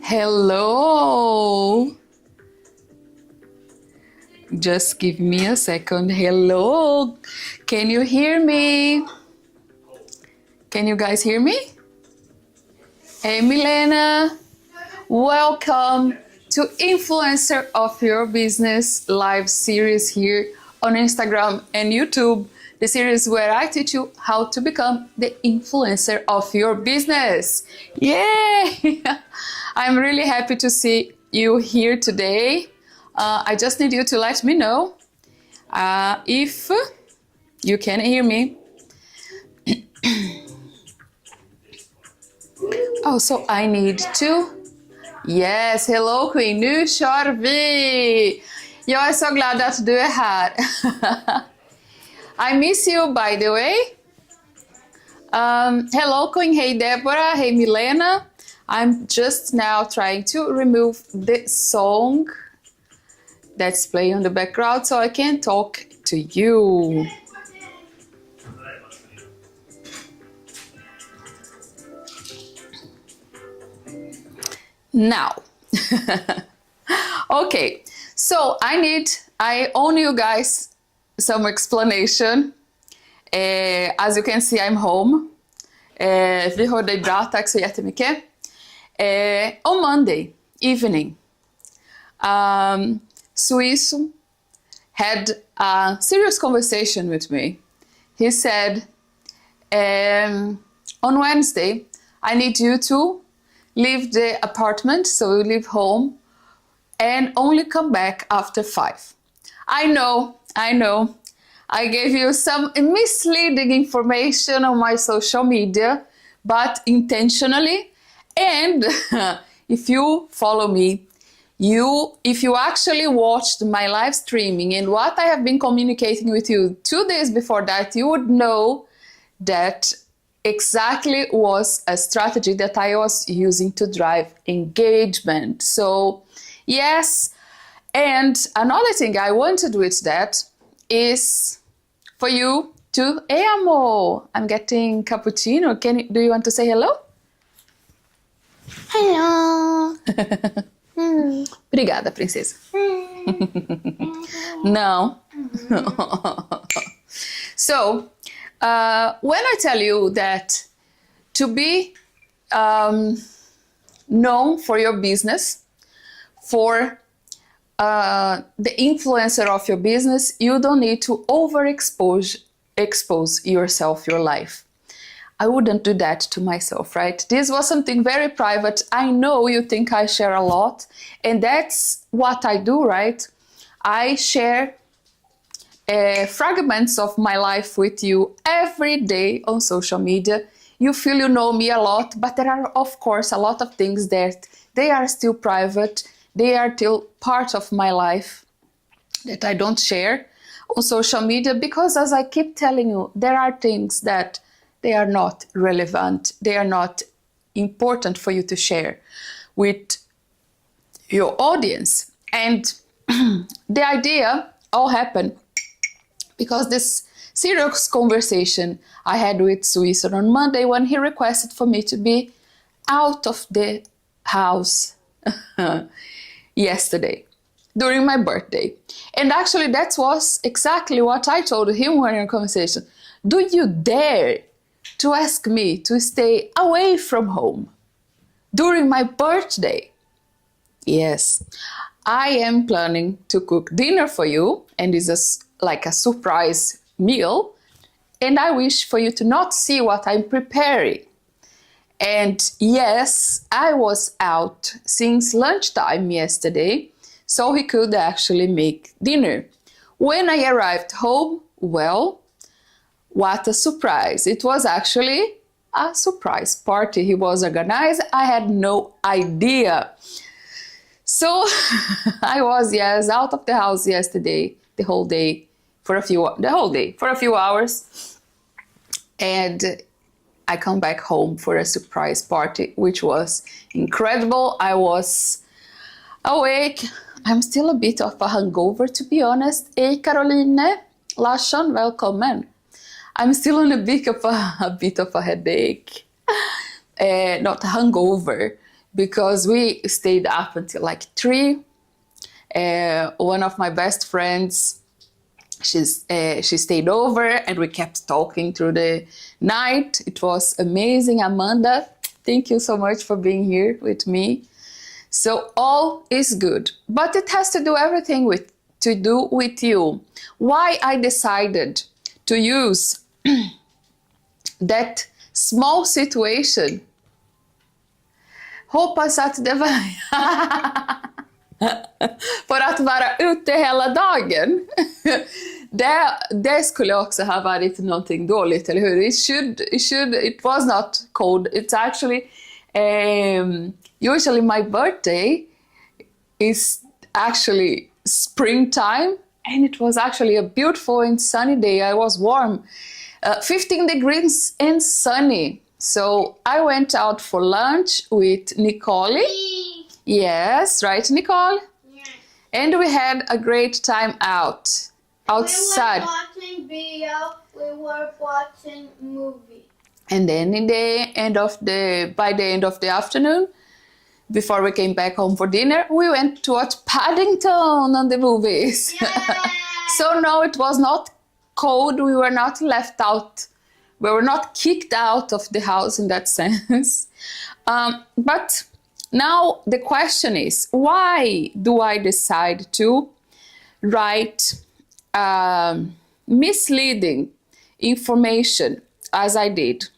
Hello. Just give me a second. Hello. Can you hear me? Can you guys hear me? Hey, Milena. Welcome to Influencer of Your Business live series here on Instagram and YouTube. The series where I teach you how to become the influencer of your business. Yay! I'm really happy to see you here today. I just need you to let me know if you can hear me. Oh, so I need to... Yes, hello Queen, nu kör vi! Jag är så glad att du är här. I miss you, by the way. Hello Queen, hey Deborah, hey Milena. I'm just now trying to remove the song that's playing on the background so I can talk to you. Now, okay, so I owe you guys some explanation. As you can see, I'm home. Vi hör dig bra, tack så jättemycket. On Monday evening, Suiso had a serious conversation with me. He said, on Wednesday, I need you to leave the apartment, so you leave home, and only come back after 5. I know. I gave you some misleading information on my social media, but intentionally. And if you follow me, if you actually watched my live streaming and what I have been communicating with you 2 days before that, you would know that exactly was a strategy that I was using to drive engagement. So yes, and another thing I wanted with that is for you to... Hey amor, I'm getting cappuccino. Do you want to say hello? Hello. Obrigada, princesa. Não. So, when I tell you that to be known for your business, for the influencer of your business, you don't need to expose yourself, your life. I wouldn't do that to myself, right? This was something very private. I know you think I share a lot, and that's what I do, right? I share fragments of my life with you every day on social media. You feel you know me a lot, but there are, of course, a lot of things that they are still private. They are still part of my life that I don't share on social media because, as I keep telling you, there are things that they are not relevant. They are not important for you to share with your audience. And the idea all happened because this serious conversation I had with Suiso on Monday when he requested for me to be out of the house yesterday during my birthday. And actually that was exactly what I told him when in a conversation. Do you dare to ask me to stay away from home during my birthday? Yes, I am planning to cook dinner for you, and it's like a surprise meal, and I wish for you to not see what I'm preparing. And yes, I was out since lunchtime yesterday, so he could actually make dinner. When I arrived home, well, what a surprise. It was actually a surprise party he was organized. I had no idea. So I was, yes, out of the house yesterday, the whole day for a few hours. And I come back home for a surprise party, which was incredible. I was awake. I'm still a bit of a hangover, to be honest. Hey, Caroline, Larsson, welcome. I'm still on a bit of a headache. Not a hangover, because we stayed up until like 3. One of my best friends, she stayed over and we kept talking through the night. It was amazing. Amanda, thank you so much for being here with me. So all is good, but it has to do everything to do with you. Why I decided to use that small situation. Hoppas att det var för att vara ute hela dagen. Det skulle också ha varit någonting dåligt, eller hur? It was not cold. It's actually usually my birthday is actually springtime, and it was actually a beautiful and sunny day. I was warm, 15 degrees and sunny. So I went out for lunch with Nicole. Yes, right, Nicole? Yeah. And we had a great time outside. We were watching video, we were watching movie. And then by the end of the afternoon, before we came back home for dinner, we went to watch Paddington on the movies. So no, it was not cold. We were not left out. We were not kicked out of the house in that sense. But now the question is, why do I decide to write misleading information as I did?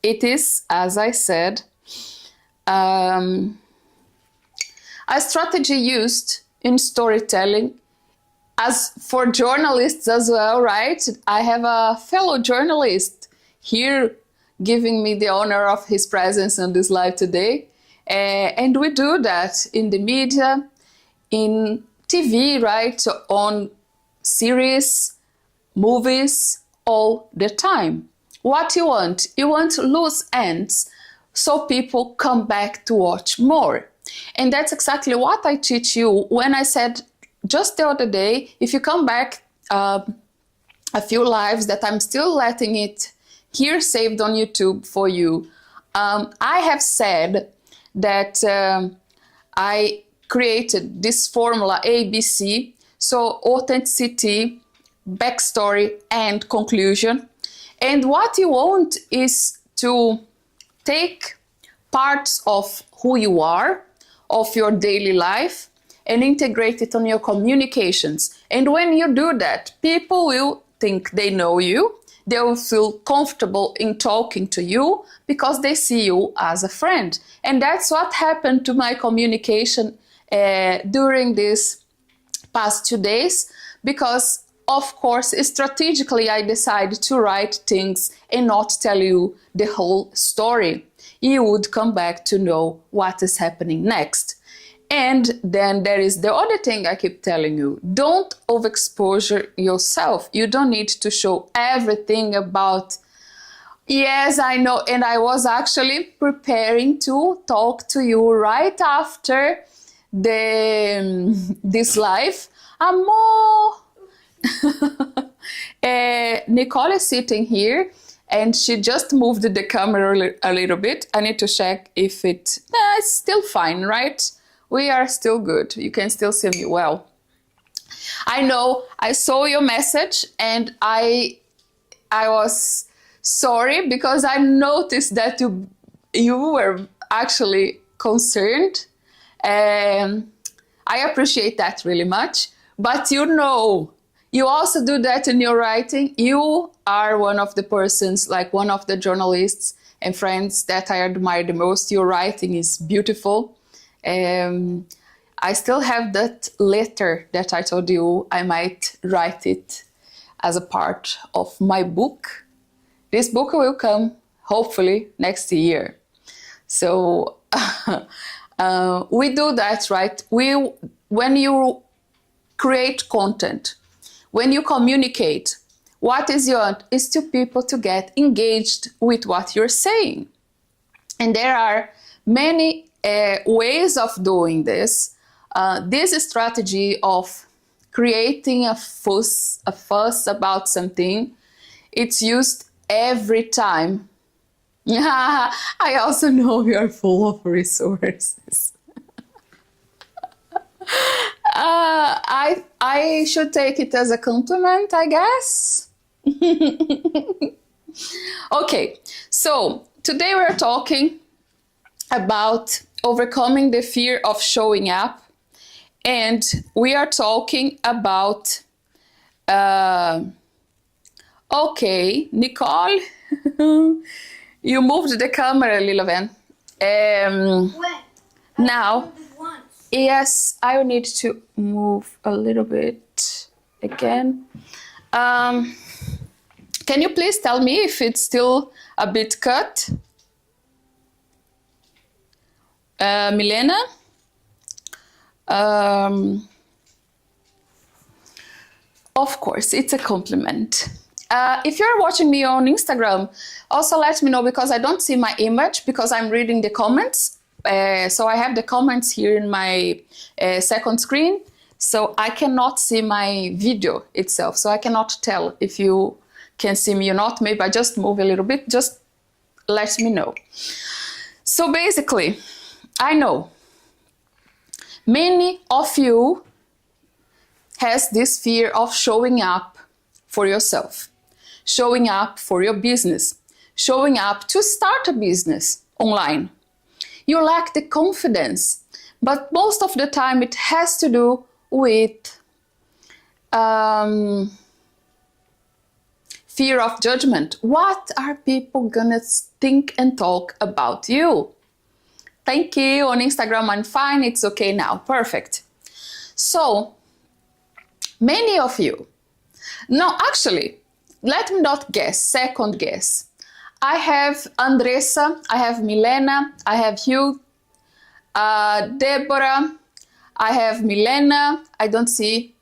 It is, as I said, a strategy used in storytelling as for journalists as well, right? I have a fellow journalist here giving me the honor of his presence on this live today. And we do that in the media, in TV, right? So on series, movies, all the time. What you want? You want loose ends so people come back to watch more. And that's exactly what I teach you when I said just the other day, if you come back a few lives that I'm still letting it here saved on YouTube for you, I have said that I created this formula ABC, so authenticity, backstory, and conclusion. And what you want is to take parts of who you are, of your daily life, and integrate it on your communications. And when you do that, people will think they know you. They will feel comfortable in talking to you because they see you as a friend. And that's what happened to my communication during these past 2 days, because of course, strategically, I decided to write things and not tell you the whole story. You would come back to know what is happening next. And then there is the other thing I keep telling you. Don't overexpose yourself. You don't need to show everything about, yes, I know. And I was actually preparing to talk to you right after this live. Amor! Nicole is sitting here and she just moved the camera a little bit. I need to check if it's still fine, right? We are still good. You can still see me well. I know I saw your message and I was sorry because I noticed that you were actually concerned. I appreciate that really much. But you know, you also do that in your writing. You are one of the persons, like one of the journalists and friends that I admire the most. Your writing is beautiful. I still have that letter that I told you I might write it as a part of my book. This book will come hopefully next year. So we do that, right? When you create content, when you communicate, what is you want is to people to get engaged with what you're saying. And there are many ways of doing this. This strategy of creating a fuss about something, it's used every time I also know you're full of resources. I should take it as a compliment, I guess. Okay, so today we're talking about overcoming the fear of showing up, and we are talking about okay, Nicole, you moved the camera, Lilaven. When? Now, I did once. yes, I will need to move a little bit again. Can you please tell me if it's still a bit cut? Milena? Of course, it's a compliment. If you're watching me on Instagram, also let me know, because I don't see my image because I'm reading the comments. So I have the comments here in my second screen, so I cannot see my video itself. So I cannot tell if you can see me or not. Maybe I just move a little bit, just let me know. So basically, I know many of you has this fear of showing up for yourself, showing up for your business, showing up to start a business online. You lack the confidence, but most of the time it has to do with fear of judgment. What are people gonna think and talk about you? Thank you. On Instagram, I'm fine. It's okay now. Perfect. So, many of you, no, actually, let me not guess, second guess. I have Andressa, I have Milena, I have Hugh, Deborah, I have Milena. I don't see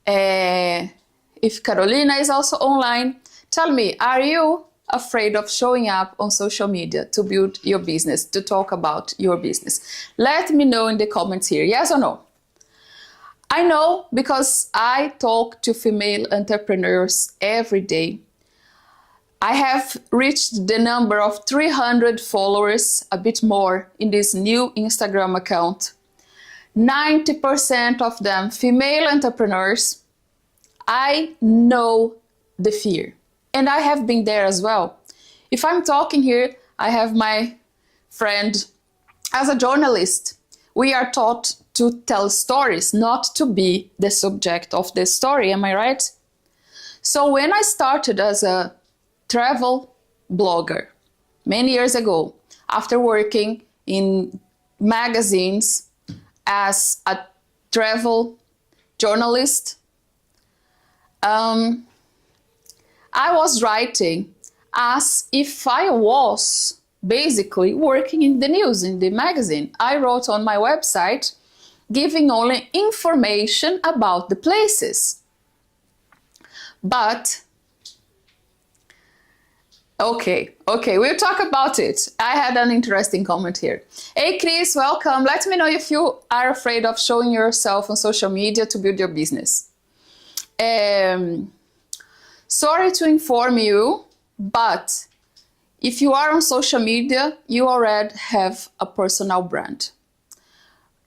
if Carolina is also online. Tell me, are you afraid of showing up on social media to build your business, to talk about your business? Let me know in the comments here, yes or no. I know, because I talk to female entrepreneurs every day. I have reached the number of 300 followers, a bit more, in this new Instagram account. 90% of them female entrepreneurs. I know the fear, and I have been there as well. If I'm talking here, I have my friend as a journalist. We are taught to tell stories, not to be the subject of the story, am I right? So when I started as a travel blogger many years ago, after working in magazines as a travel journalist, I was writing as if I was basically working in the news, in the magazine. I wrote on my website giving only information about the places. But okay, we'll talk about it. I had an interesting comment here. Hey Chris, welcome. Let me know if you are afraid of showing yourself on social media to build your business. Sorry to inform you, but if you are on social media, you already have a personal brand.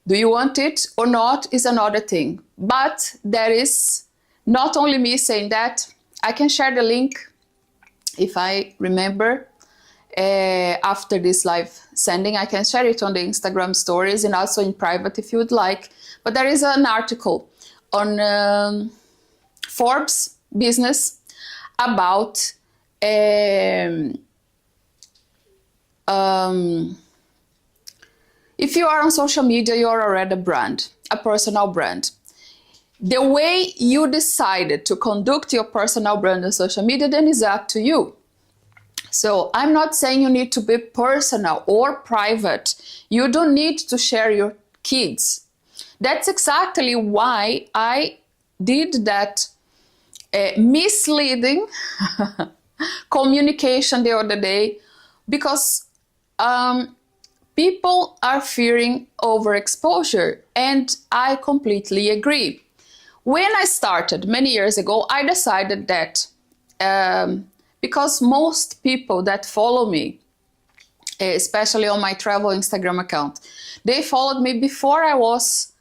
Do you want it or not is another thing. But there is not only me saying that. I can share the link, if I remember, after this live sending. I can share it on the Instagram stories and also in private if you would like. But there is an article on Forbes Business about if you are on social media, you're already a brand, a personal brand. The way you decided to conduct your personal brand on social media then is up to you. So I'm not saying you need to be personal or private. You don't need to share your kids. That's exactly why I did that misleading communication the other day, because people are fearing overexposure, and I completely agree. When I started many years ago, I decided that because most people that follow me especially on my travel Instagram account. They followed me before I was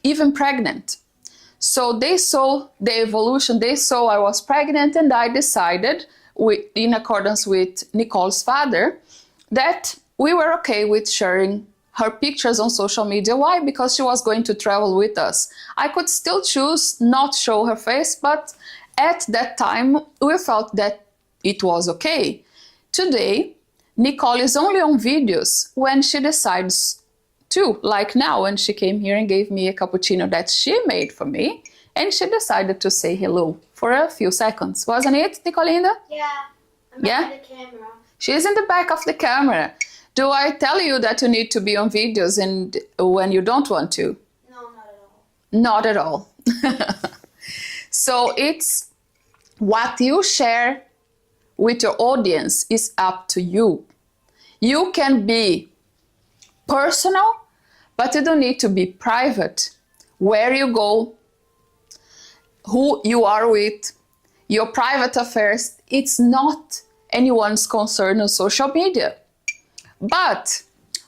even pregnant. So they saw the evolution, they saw I was pregnant, and I decided, in accordance with Nicole's father, that we were okay with sharing her pictures on social media. Why? Because she was going to travel with us. I could still choose not show her face, but at that time we felt that it was okay. Today, Nicole is only on videos when she decides to, like now when she came here and gave me a cappuccino that she made for me, and she decided to say hello for a few seconds. Wasn't it, Nicolinda? Yeah. I'm back at the camera. She's in the back of the camera. Do I tell you that you need to be on videos and when you don't want to? No, not at all. Not at all. So it's what you share with your audience is up to you. You can be personal, but you don't need to be private. Where you go, who you are with, your private affairs, it's not anyone's concern on social media. But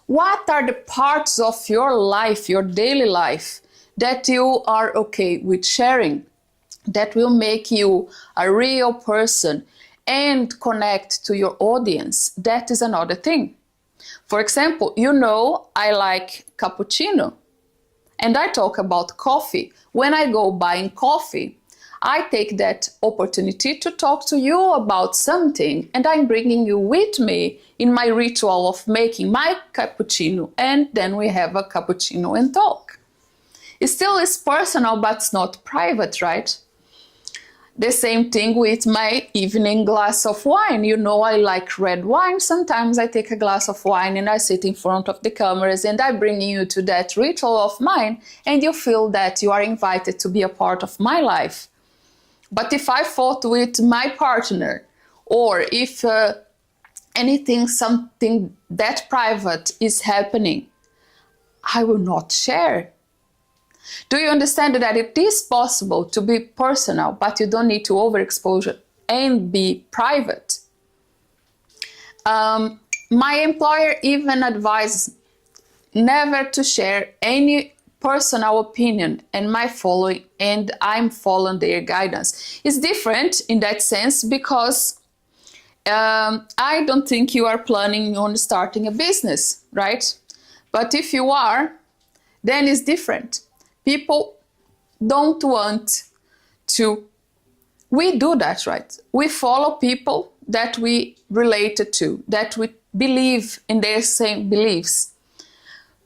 what are the parts of your life, your daily life, that you are okay with sharing, that will make you a real person and connect to your audience? That is another thing. For example, you know I like cappuccino, and I talk about coffee. When I go buying coffee, I take that opportunity to talk to you about something, and I'm bringing you with me in my ritual of making my cappuccino, and then we have a cappuccino and talk. It still is personal, but it's not private, right? The same thing with my evening glass of wine. You know I like red wine. Sometimes I take a glass of wine and I sit in front of the cameras and I bring you to that ritual of mine, and you feel that you are invited to be a part of my life. But if I fought with my partner, or if something that private is happening, I will not share. Do you understand that it is possible to be personal, but you don't need to overexpose it and be private? My employer even advised never to share any personal opinion and my following, and I'm following their guidance. It's different in that sense because I don't think you are planning on starting a business, right? But if you are, then it's different. People don't want to. We do that, right? We follow people that we related to, that we believe in their same beliefs.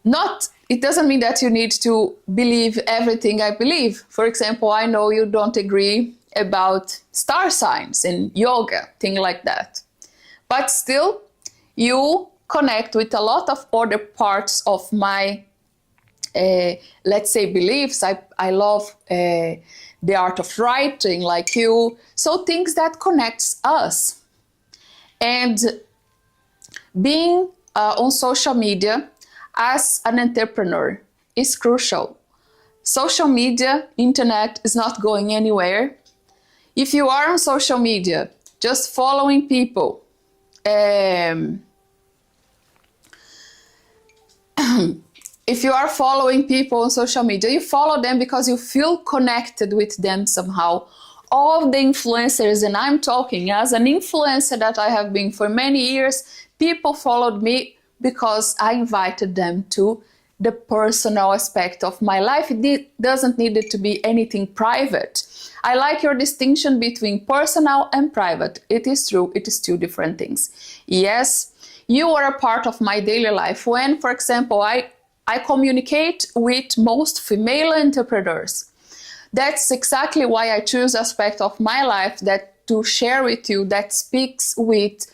It doesn't mean that you need to believe everything I believe. For example, I know you don't agree about star signs and yoga, things like that. But still, you connect with a lot of other parts of my let's say beliefs. I love the art of writing like you. So things that connects us. And being on social media as an entrepreneur is crucial. Social media, internet is not going anywhere. If you are on social media just following people, if you are following people on social media, you follow them because you feel connected with them somehow. All the influencers, and I'm talking as an influencer that I have been for many years, people followed me because I invited them to the personal aspect of my life. It doesn't need it to be anything private. I like your distinction between personal and private. It is true, it is two different things. Yes, you are a part of my daily life. When, for example, I communicate with most female entrepreneurs. That's exactly why I choose aspect of my life that to share with you that speaks with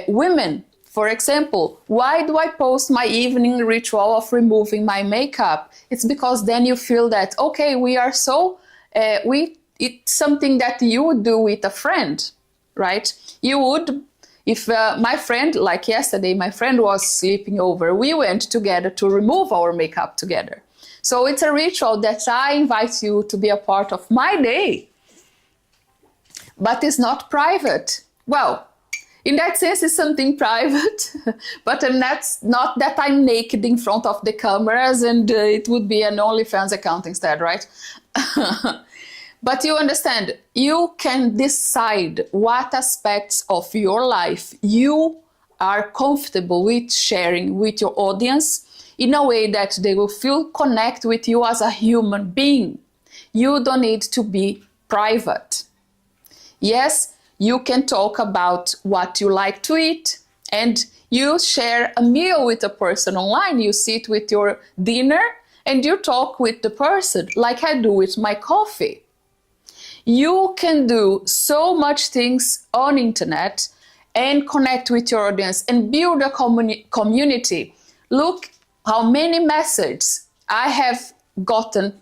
women. For example, why do I post my evening ritual of removing my makeup? It's because then you feel that, okay, we are so, it's something that you would do with a friend, right? You would, if my friend, like yesterday, my friend was sleeping over, we went together to remove our makeup together. So it's a ritual that I invite you to be a part of my day, but it's not private. Well, in that sense, it's something private, but not that I'm naked in front of the cameras and it would be an OnlyFans account instead, right? But you understand, you can decide what aspects of your life you are comfortable with sharing with your audience in a way that they will feel connect with you as a human being. You don't need to be private. Yes, you can talk about what you like to eat, and you share a meal with a person online. You sit with your dinner and you talk with the person like I do with my coffee. You can do so much things on internet and connect with your audience and build a community. Look how many messages I have gotten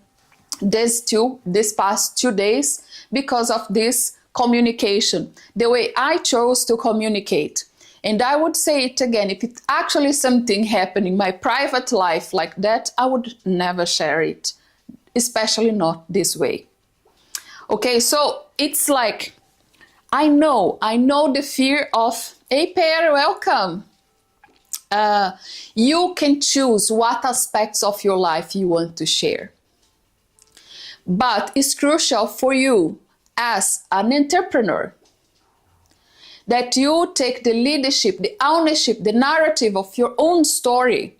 this past 2 days because of this communication, the way I chose to communicate. And I would say it again, if it's actually something happening in my private life like that, I would never share it, especially not this way. Okay, so it's like, I know the fear of, hey Pear, welcome. You can choose what aspects of your life you want to share. But it's crucial for you as an entrepreneur that you take the leadership, the ownership, the narrative of your own story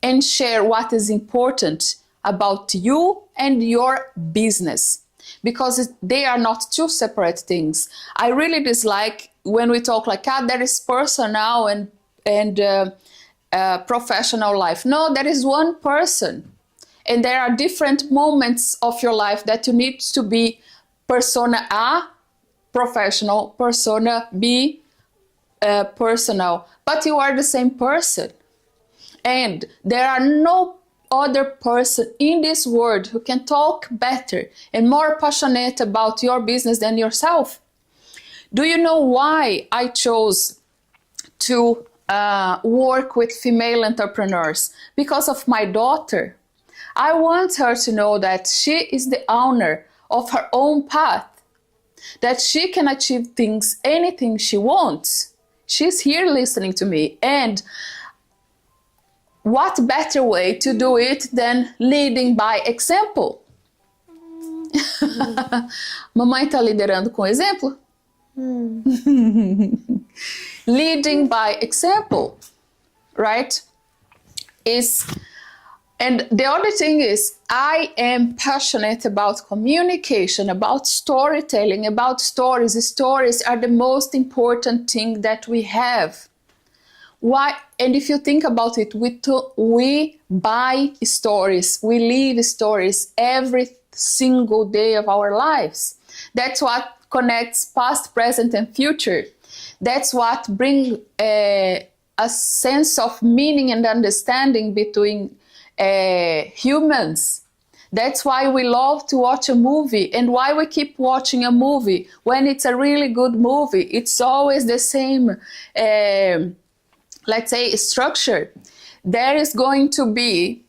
and share what is important about you and your business, because they are not two separate things. I really dislike when we talk like, there is personal and professional life. No, there is one person. And there are different moments of your life that you need to be persona A, professional, persona B, personal. But you are the same person. And there are no other person in this world who can talk better and more passionate about your business than yourself. Do you know why I chose to work with female entrepreneurs? Because of my daughter. I want her to know that she is the owner of her own path, that she can achieve things, anything she wants. She's here listening to me, and what better way to do it than leading by example? Mamãe tá liderando com exemplo? Leading by example, right? And the other thing is, I am passionate about communication, about storytelling, about stories. Stories are the most important thing that we have. Why? And if you think about it, we buy stories, we live stories every single day of our lives. That's what connects past, present, and future. That's what brings a sense of meaning and understanding between humans. That's why we love to watch a movie, and why we keep watching a movie when it's a really good movie. It's always the same, let's say, structure. There is going to be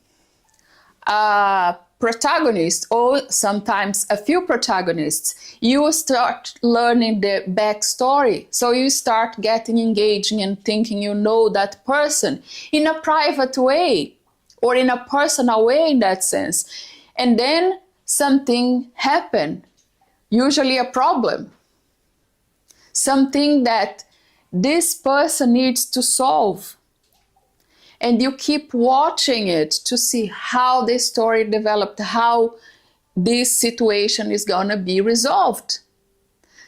a protagonist, or sometimes a few protagonists. You start learning the backstory, so you start getting engaging and thinking you know that person in a private way, or in a personal way in that sense. And then something happened, usually a problem, something that this person needs to solve. And you keep watching it to see how this story developed, how this situation is gonna be resolved.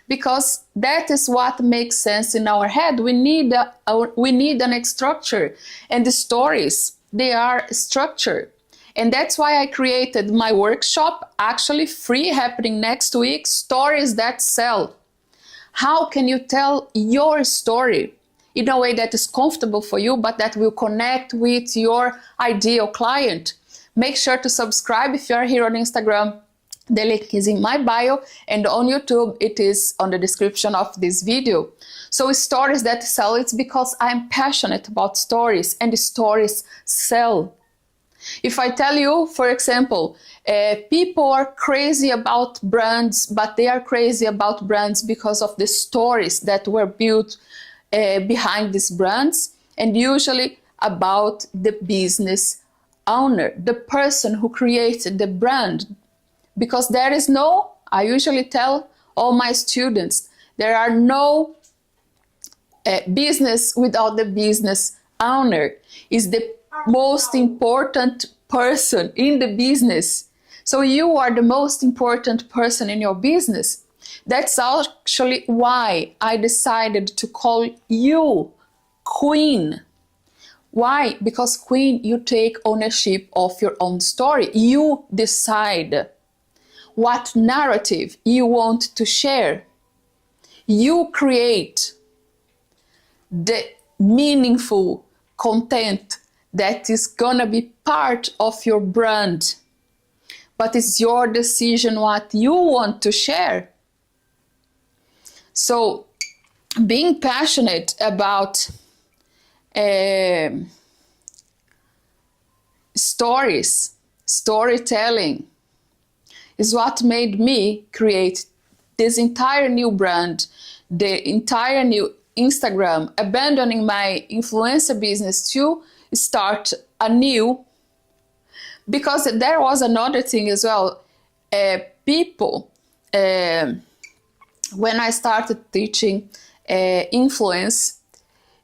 Because that is what makes sense in our head. We need an structure, and the stories, they are structured. And that's why I created my workshop, actually free, happening next week, Stories That Sell. How can you tell your story in a way that is comfortable for you, but that will connect with your ideal client? Make sure to subscribe if you are here on Instagram. The link is in my bio, and on YouTube it is on the description of this video. So Stories That Sell, it's because I'm passionate about stories, and the stories sell. If I tell you, for example, people are crazy about brands, but they are crazy about brands because of the stories that were built behind these brands, and usually about the business owner, the person who created the brand. Because there is no, I usually tell all my students, there are no business without the business owner. Is the most important person in the business. So you are the most important person in your business. That's actually why I decided to call you Queen. Why? Because Queen, you take ownership of your own story. You decide what narrative you want to share. You create the meaningful content that is gonna be part of your brand. But it's your decision what you want to share. So being passionate about storytelling is what made me create this entire new brand, the entire new Instagram, abandoning my influencer business to start a new. Because there was another thing as well. People, when I started teaching influence,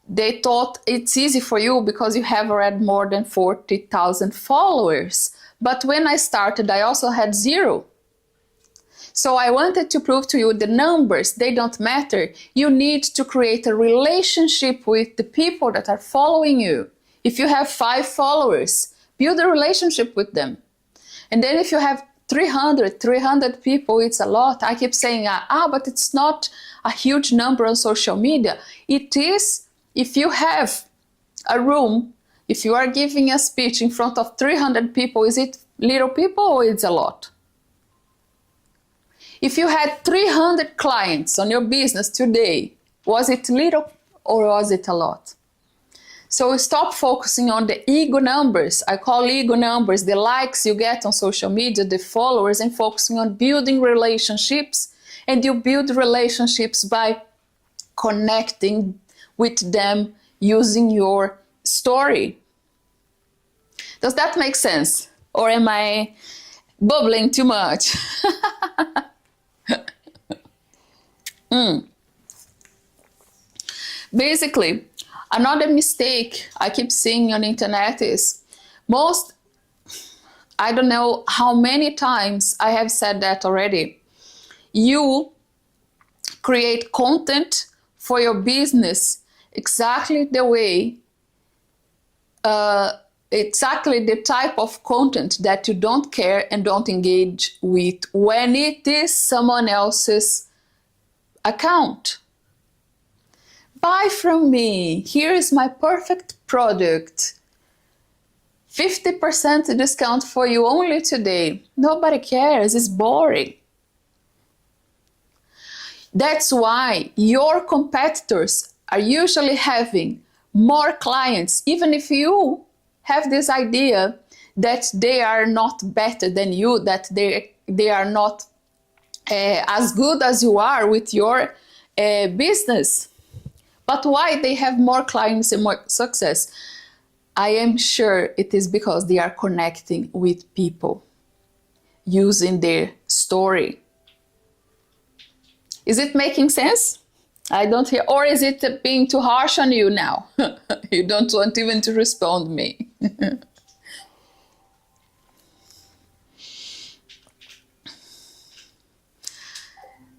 they thought it's easy for you because you have already more than 40,000 followers. But when I started, I also had 0. So I wanted to prove to you the numbers, they don't matter. You need to create a relationship with the people that are following you. If you have 5 followers, build a relationship with them. And then if you have 300 people, it's a lot. I keep saying, but it's not a huge number on social media. It is if you have a room, if you are giving a speech in front of 300 people, is it little people or it's a lot? If you had 300 clients on your business today, was it little or was it a lot? So stop focusing on the ego numbers. I call ego numbers the likes you get on social media, the followers, and focusing on building relationships. And you build relationships by connecting with them using your story. Does that make sense? Or am I bubbling too much? Basically, another mistake I keep seeing on the internet is I don't know how many times I have said that already. You create content for your business exactly the way, exactly the type of content that you don't care and don't engage with when it is someone else's account. Buy from me, here is my perfect product. 50% discount for you only today. Nobody cares, it's boring. That's why your competitors are usually having more clients, even if you have this idea that they are not better than you, that they are not as good as you are with your business. But why they have more clients and more success? I am sure it is because they are connecting with people using their story. Is it making sense? I don't hear, or is it being too harsh on you now? You don't want even to respond me.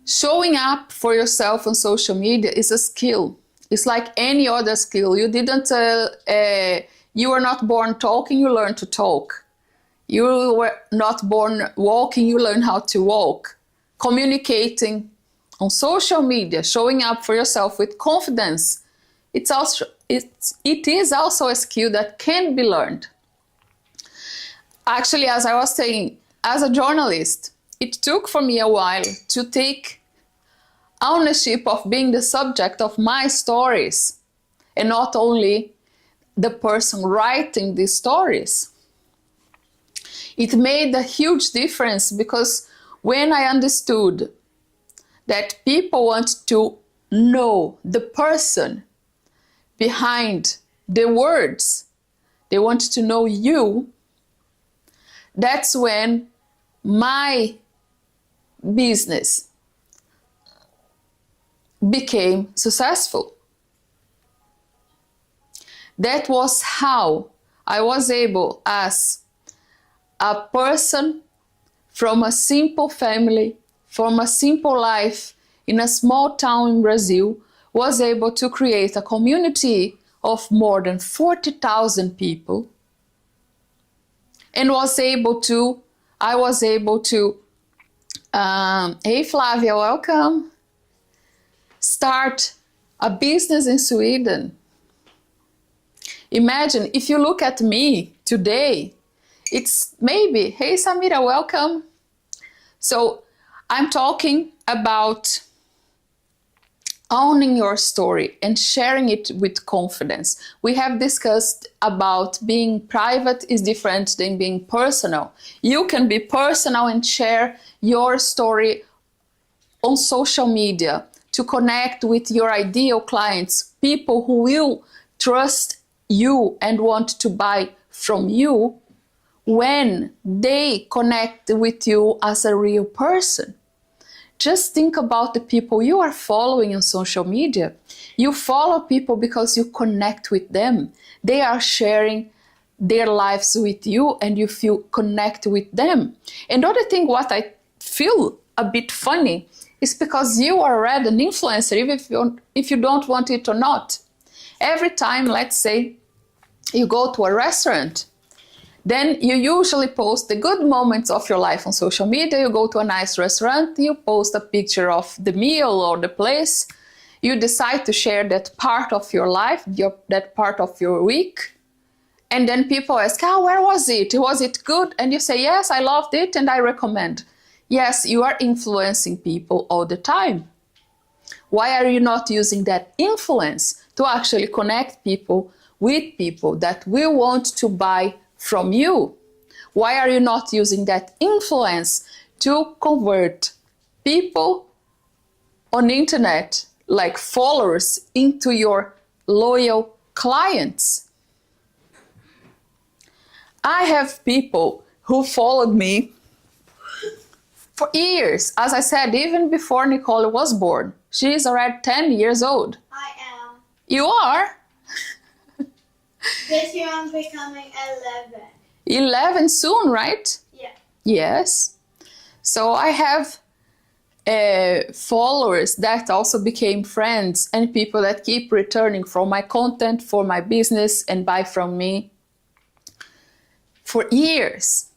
Showing up for yourself on social media is a skill. It's like any other skill. You were not born talking, you learn to talk. You were not born walking, you learn how to walk. Communicating on social media, showing up for yourself with confidence, it is also a skill that can be learned. Actually, as I was saying, as a journalist, it took for me a while to take ownership of being the subject of my stories and not only the person writing these stories. It made a huge difference because when I understood that people want to know the person behind the words. They want to know you. That's when my business became successful. That was how I was able, as a person from a simple family, from a simple life in a small town in Brazil, was able to create a community of more than 40,000 people, and I was able to, hey Flavia, welcome, start a business in Sweden. Imagine if you look at me today, it's maybe, hey Samira, welcome. So I'm talking about owning your story and sharing it with confidence. We have discussed about being private is different than being personal. You can be personal and share your story on social media to connect with your ideal clients, people who will trust you and want to buy from you when they connect with you as a real person. Just think about the people you are following on social media. You follow people because you connect with them. They are sharing their lives with you and you feel connect with them. And the other thing what I feel a bit funny is because you are already an influencer, even if you don't want it or not. Every time, let's say, you go to a restaurant, then you usually post the good moments of your life on social media. You go to a nice restaurant, you post a picture of the meal or the place. You decide to share that part of your life, that part of your week. And then people ask, where was it? Was it good? And you say, yes, I loved it and I recommend. Yes, you are influencing people all the time. Why are you not using that influence to actually connect people with people that will want to buy from you? Why are you not using that influence to convert people on the internet, like followers, into your loyal clients? I have people who followed me for years. As I said, even before Nicole was born. She is already 10 years old. I am. You are? This year I'm becoming 11. 11 soon, right? Yeah. Yes. So I have followers that also became friends and people that keep returning from my content, for my business, and buy from me for years.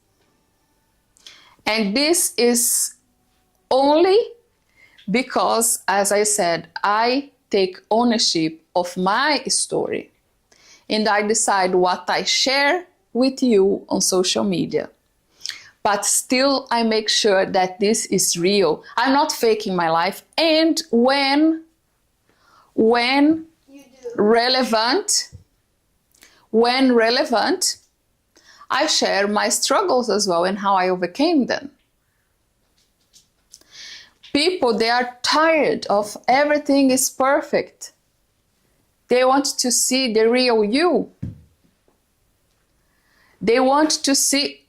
And this is only because, as I said, I take ownership of my story and I decide what I share with you on social media. But still, I make sure that this is real. I'm not faking my life. And when relevant, I share my struggles as well and how I overcame them. People, they are tired of everything is perfect. They want to see the real you. They want to see,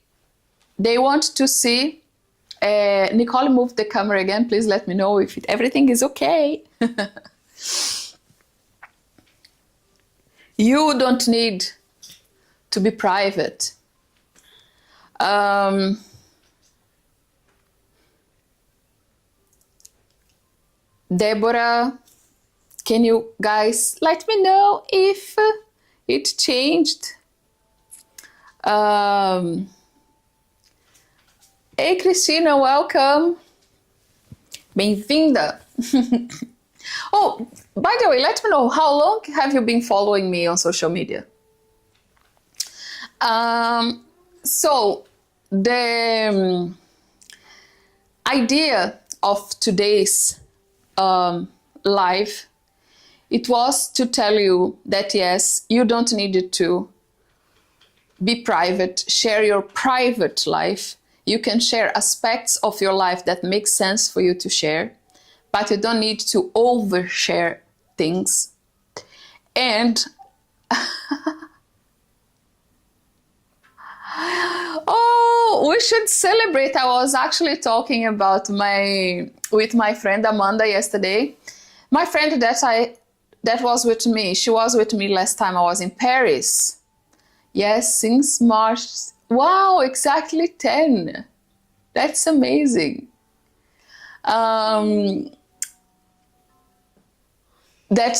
Nicole, move the camera again. Please let me know if everything is okay. You don't need to be private. Deborah, can you guys let me know if it changed? Hey Cristina, welcome. Bem-vinda. Oh, by the way, let me know, how long have you been following me on social media? So the idea of today's live, it was to tell you that yes, you don't need to be private, share your private life. You can share aspects of your life that make sense for you to share, but you don't need to overshare things. And oh, we should celebrate. I was actually talking about with my friend Amanda yesterday. My friend that was with me, she was with me last time I was in Paris. Yes, since March. Wow, exactly 10. That's amazing. That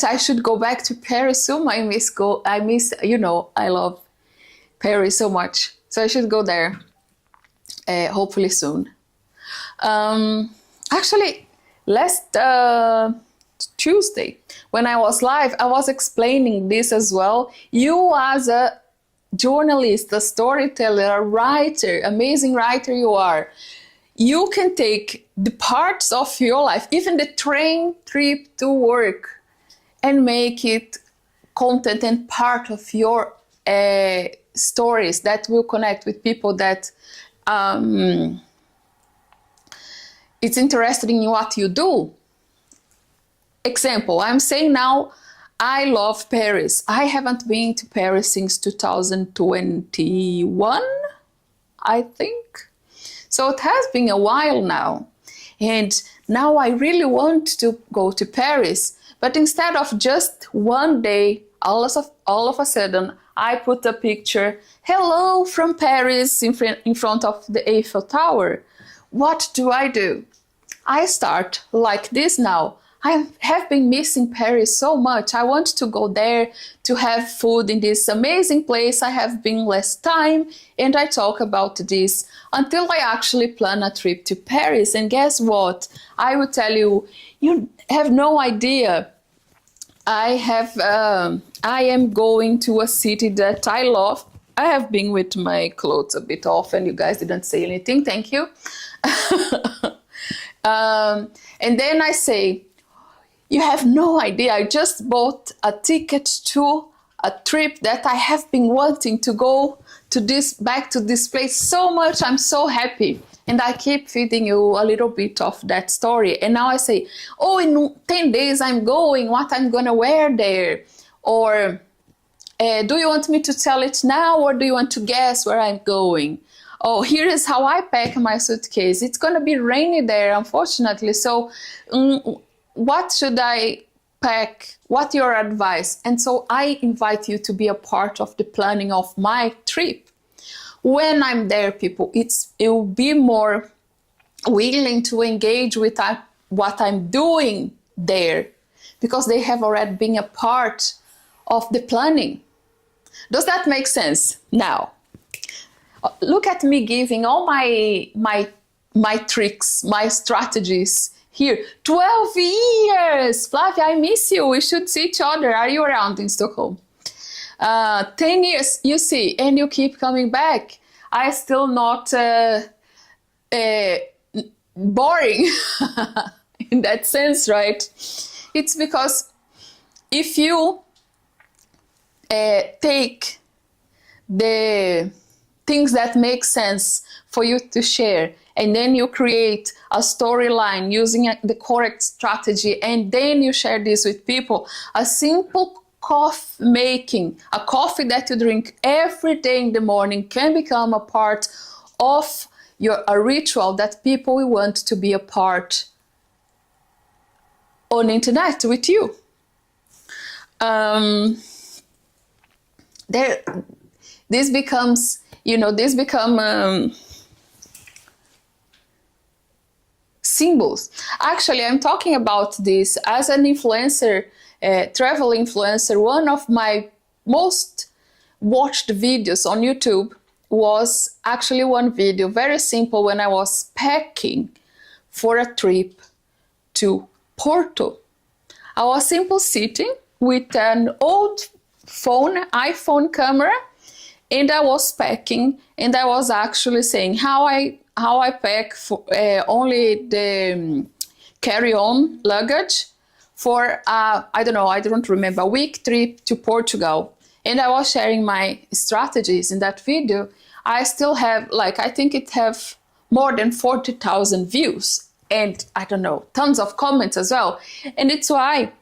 I should go back to Paris soon. I miss, I love Paris so much. So I should go there, hopefully soon. Actually, last Tuesday, when I was live, I was explaining this as well. You as a journalist, a storyteller, a writer, amazing writer you are, you can take the parts of your life, even the train trip to work, and make it content and part of your stories that will connect with people that it's interested in what you do. Example, I'm saying now, I love Paris. I haven't been to Paris since 2021, I think. So it has been a while now. And now I really want to go to Paris. But instead of just one day, all of a sudden, I put a picture, hello from Paris, in front of the Eiffel Tower. What do? I start like this now. I have been missing Paris so much. I want to go there to have food in this amazing place I have been last time. And I talk about this until I actually plan a trip to Paris. And guess what? I will tell you, you have no idea. I am going to a city that I love. I have been with my clothes a bit off and you guys didn't say anything. Thank you. And then I say, you have no idea. I just bought a ticket to a trip that I have been wanting to go to back to this place so much. I'm so happy. And I keep feeding you a little bit of that story. And now I say, oh, in 10 days I'm going, what I'm gonna wear there? Or do you want me to tell it now or do you want to guess where I'm going? Oh, here is how I pack my suitcase. It's gonna be rainy there, unfortunately. So what should I pack? What's your advice? And so I invite you to be a part of the planning of my trip. When I'm there, people, it will be more willing to engage with what I'm doing there because they have already been a part of the planning. Does that make sense? Now, look at me giving all my tricks, my strategies here. 12 years! Flavia, I miss you. We should see each other. Are you around in Stockholm? 10 years, you see, and you keep coming back. I still not boring in that sense, right? It's because if you take the things that make sense for you to share, and then you create a storyline using the correct strategy, and then you share this with people, a simple a coffee that you drink every day in the morning can become a part of a ritual that people will want to be a part on the internet with you. This becomes symbols. Actually, I'm talking about this as an influencer, travel influencer. One of my most watched videos on YouTube was actually one video, very simple, when I was packing for a trip to Porto. I was simply sitting with an old iPhone camera, and I was packing, and I was actually saying how I pack for only the carry-on luggage for I don't remember, a week trip to Portugal. And I was sharing my strategies in that video. I still have, I think it have more than 40,000 views and tons of comments as well. And it's why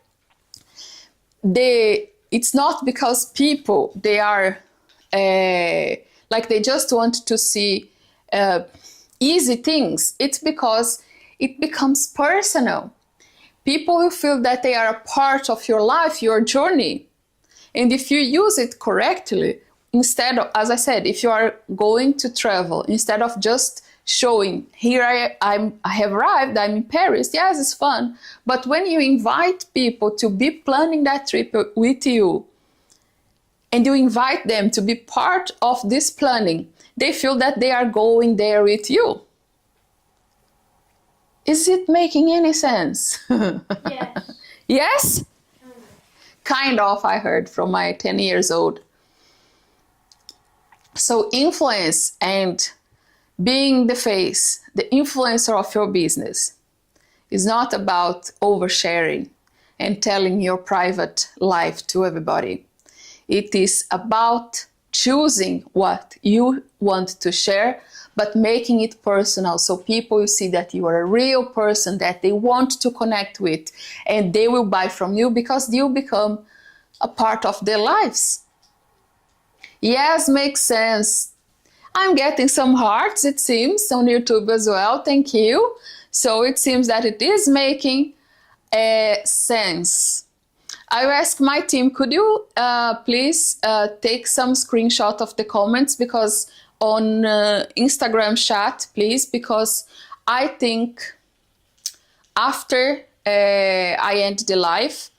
it's not because people, they are like they just want to see easy things. It's because it becomes personal. People will feel that they are a part of your life, your journey. And if you use it correctly, instead of, as I said, if you are going to travel, instead of just showing, here I have arrived, I'm in Paris, yes, it's fun. But when you invite people to be planning that trip with you, and you invite them to be part of this planning, they feel that they are going there with you. Is it making any sense? Yes. Yes? Kind of, I heard from my 10 years old. So influence and being the face, the influencer of your business, is not about oversharing and telling your private life to everybody. It is about choosing what you want to share, but making it personal, so people will see that you are a real person that they want to connect with, and they will buy from you because you become a part of their lives. Yes, makes sense. I'm getting some hearts, it seems, on YouTube as well. Thank you. So it seems that it is making sense. I will ask my team, could you please take some screenshot of the comments, because on Instagram chat, please, because I think after I end the live,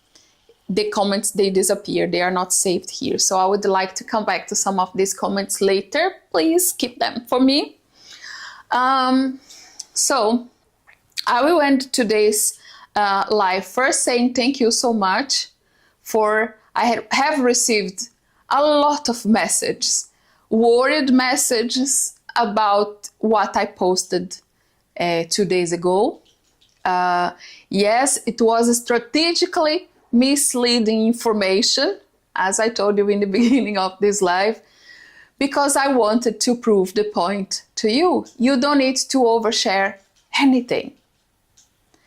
the comments, they disappear. They are not saved here. So I would like to come back to some of these comments later. Please keep them for me. So I will end today's live first saying thank you so much for, I have received a lot of messages, worried messages about what I posted 2 days ago. Yes, it was strategically misleading information, as I told you in the beginning of this live, because I wanted to prove the point to you. You don't need to overshare anything.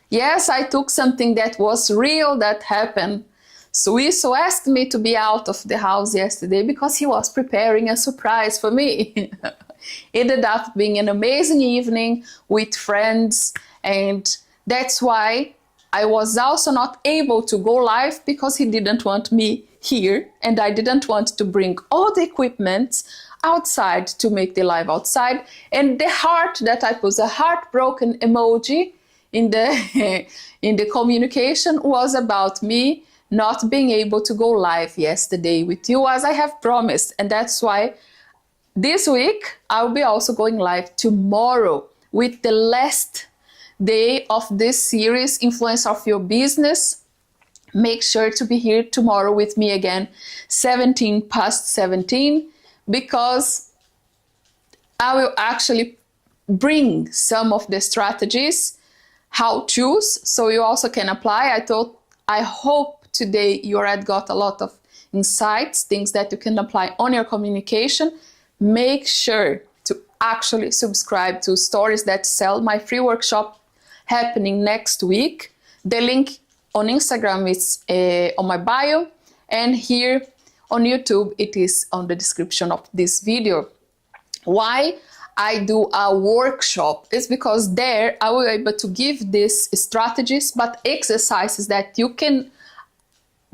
Yes, I took something that was real, that happened. Suizo asked me to be out of the house yesterday because he was preparing a surprise for me. It ended up being an amazing evening with friends, and that's why I was also not able to go live, because he didn't want me here, and I didn't want to bring all the equipment outside to make the live outside. And the heart that I put, a heartbroken emoji in the in the communication, was about me not being able to go live yesterday with you as I have promised. And that's why this week I'll be also going live tomorrow with the last day of this series, Influence of Your Business. Make sure to be here tomorrow with me again, 17 past 17, because I will actually bring some of the strategies, how-tos, so you also can apply. I hope today you already got a lot of insights, things that you can apply on your communication. Make sure to actually subscribe to Stories That Sell, my free workshop happening next week. The link on Instagram is on my bio, and here on YouTube it is on the description of this video. Why I do a workshop is because there I will be able to give these strategies, but exercises that you can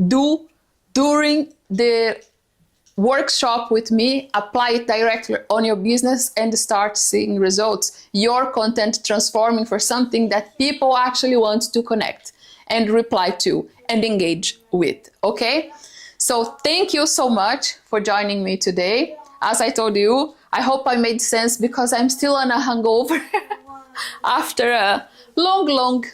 do during the workshop with me, apply it directly on your business, and start seeing results. Your content transforming for something that people actually want to connect and reply to and engage with, okay? So thank you so much for joining me today. As I told you, I hope I made sense, because I'm still on a hangover after a long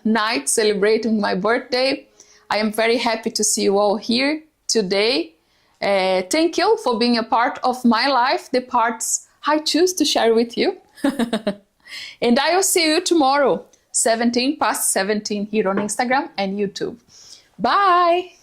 night celebrating my birthday. I am very happy to see you all here today. Thank you for being a part of my life, the parts I choose to share with you. And I will see you tomorrow, 17 past 17, here on Instagram and YouTube. Bye!